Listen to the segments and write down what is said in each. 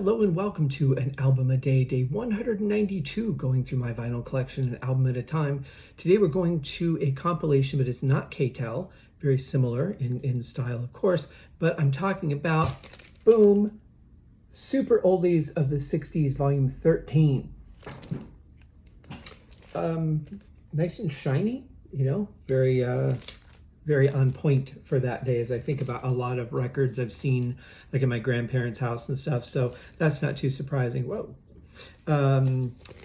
Hello and welcome to an album a day, day 192, going through my vinyl collection an album at a time. Today we're going to a compilation, but it's not K-Tel, very similar in style, of course, but I'm talking about, boom, Super Oldies of the 60s, volume 13. Nice and shiny, very on point for that day as I think about a lot of records I've seen like in my grandparents' house and stuff. So that's not too surprising. Whoa.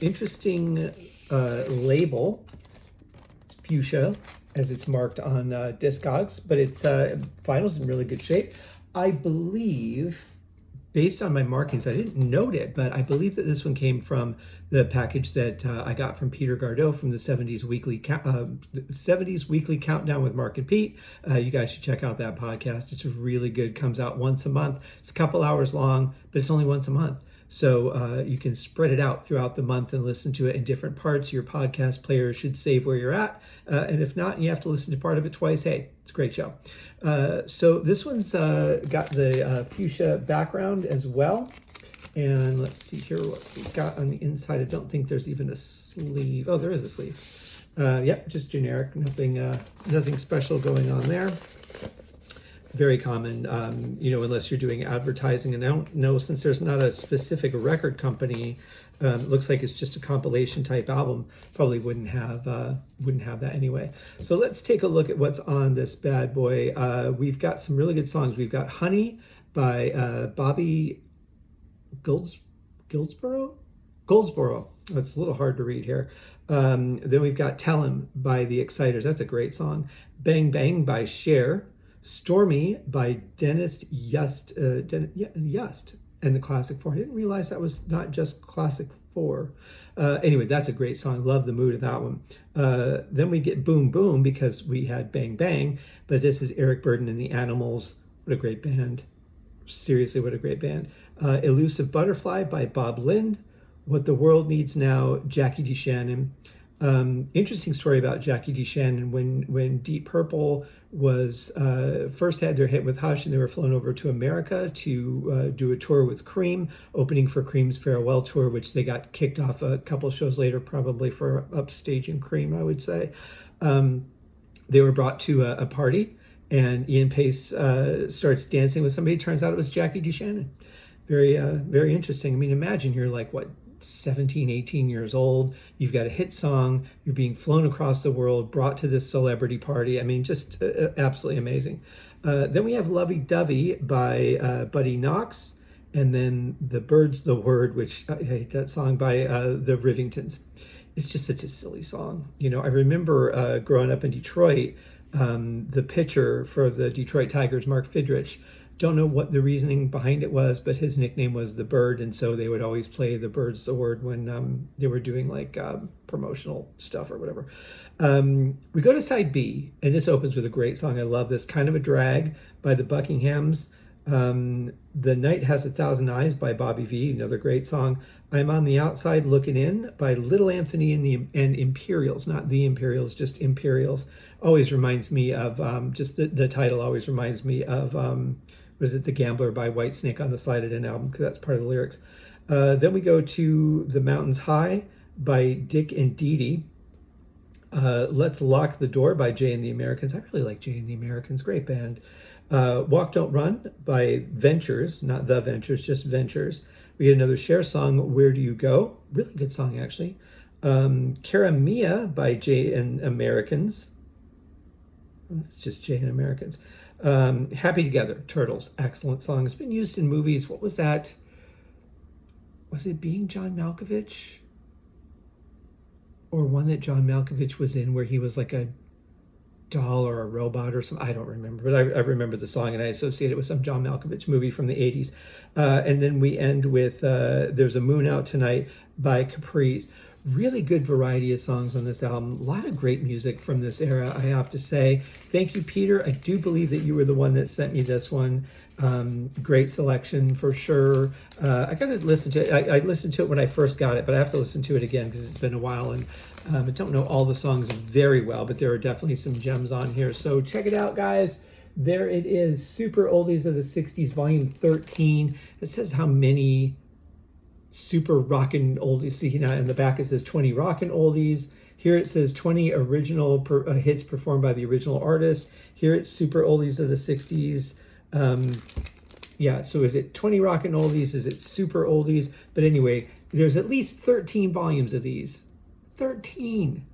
Interesting label, fuchsia, as it's marked on Discogs, but it's vinyl's in really good shape. I believe, based on my markings, I didn't note it, but I believe that this one came from the package that I got from Peter Gardot from the 70s Weekly Countdown with Mark and Pete. You guys should check out that podcast. It's really good. Comes out once a month. It's a couple hours long, but it's only once a month. So you can spread it out throughout the month and listen to it in different parts. Your podcast player should save where you're at. And if not, you have to listen to part of it twice. Hey, it's a great show. So this one's got the fuchsia background as well. And let's see here what we've got on the inside. I don't think there's even a sleeve. Oh, there is a sleeve. Yep, just generic. Nothing special going on there. Very common, unless you're doing advertising. And I don't know, since there's not a specific record company, it looks like it's just a compilation type album. Probably wouldn't have that anyway. So let's take a look at what's on this bad boy. We've got some really good songs. We've got Honey by Bobby Goldsboro. It's a little hard to read here. Then we've got Tell 'Em by the Exciters. That's a great song. Bang Bang by Cher. Stormy by Dennis Yust and the Classic Four. I didn't realize that was not just Classic Four. Anyway, that's a great song. Love the mood of that one. Then we get Boom Boom because we had Bang Bang, but this is Eric Burdon and the Animals. What a great band. Seriously, what a great band. Elusive Butterfly by Bob Lind. What the World Needs Now, Jackie DeShannon. Interesting story about Jackie DeShannon. When Deep Purple was first had their hit with Hush, and they were flown over to America to do a tour with Cream, opening for Cream's Farewell Tour, which they got kicked off a couple shows later, probably for upstaging Cream, I would say. They were brought to a party, and Ian Pace starts dancing with somebody. Turns out it was Jackie DeShannon. Very interesting. I mean, imagine you're like, 17, 18 years old. You've got a hit song. You're being flown across the world, brought to this celebrity party. I mean, just absolutely amazing. Then we have Lovey Dovey by Buddy Knox. And then The Bird's the Word, which I hate that song, by the Rivingtons. It's just such a silly song. I remember growing up in Detroit, the pitcher for the Detroit Tigers, Mark Fidrich, don't know what the reasoning behind it was, but his nickname was The Bird, and so they would always play The Bird's the Word when they were doing like promotional stuff or whatever. We go to side B, and this opens with a great song. I love this. Kind of a Drag by the Buckinghams. The Night Has a Thousand Eyes by Bobby V, another great song. I'm on the Outside Looking In by Little Anthony and Imperials, not the Imperials, just Imperials. Always reminds me of, just the title always reminds me of, was it The Gambler by Whitesnake on the Slide It In album, because that's part of the lyrics. Then we go to The Mountains High by Dick and Dee Dee. Let's Lock the Door by Jay and the Americans. I really like Jay and the Americans, great band. Walk Don't Run by Ventures, not The Ventures, just Ventures. We get another Cher song, Where Do You Go? Really good song, actually. Cara Mia by Jay and Americans. It's just Jay and Americans. Happy Together, Turtles, excellent song. It's been used in movies. What was that? Was it Being John Malkovich? Or one that John Malkovich was in where he was like a doll or a robot or something? I don't remember, but I remember the song and I associate it with some John Malkovich movie from the 80s. And then we end with There's a Moon Out Tonight by Caprice. Really good variety of songs on this album. A lot of great music from this era, I have to say. Thank you, Peter. I do believe that you were the one that sent me this one. Great selection for sure. I got to listen to it. I listened to it when I first got it, but I have to listen to it again because it's been a while. And I don't know all the songs very well, but there are definitely some gems on here. So check it out, guys. There it is, Super Oldies of the 60s, Volume 13. It says how many super rockin' oldies. See now in the back it says 20 rockin' oldies. Here it says 20 original hits performed by the original artist. Here it's super oldies of the 60s. Yeah, so is it 20 rockin' oldies? Is it super oldies? But anyway, there's at least 13 volumes of these. 13.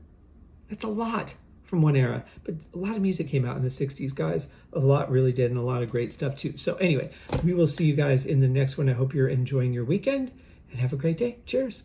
That's a lot from one era. But a lot of music came out in the 60s, guys. A lot really did, and a lot of great stuff too. So anyway, we will see you guys in the next one. I hope you're enjoying your weekend, and have a great day. Cheers.